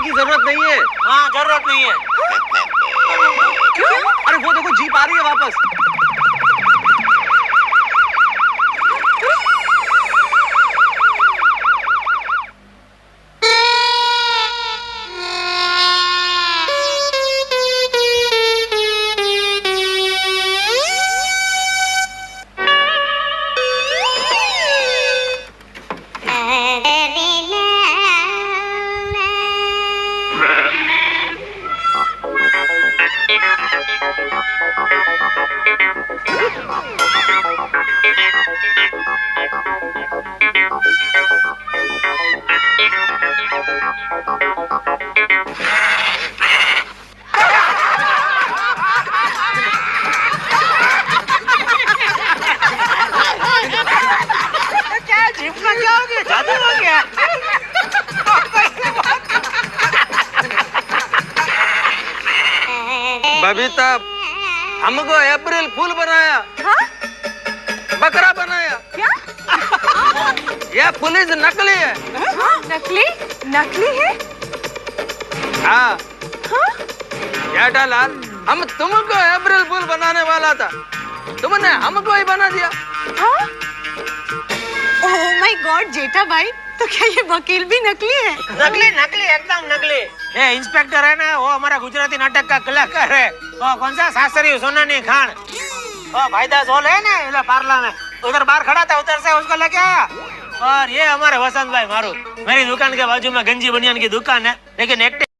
की जरूरत नहीं है। हाँ जरूरत नहीं है। क्यों? अरे वो देखो जीप आ रही है वापस। बबीता, हमको अप्रैल फूल बनाया। हाँ? बकरा बनाया। क्या? यह पुलिस नकली है। हाँ? नकली? नकली है? हाँ। हाँ? जेठालाल, हम तुमको अप्रैल फूल बनाने वाला था, तुमने हमको ही बना दिया। हाँ? ओह माय गॉड जेठा भाई, तो क्या ये वकील भी नकली है? नकली नकली एकदम नकली। ये इंस्पेक्टर है ना, वो हमारा गुजराती नाटक का कलाकार है। वो कौन सा शास्त्री सोनानी खान, वो भाईदास हॉल है ना इधर पार्ला में, उधर बाहर खड़ा था, उधर से उसको लेके आया। और ये हमारे वसंत भाई मारू, मेरी दुकान के बाजू में गंजी बनियान की दुकान है, लेकिन एक्टिंग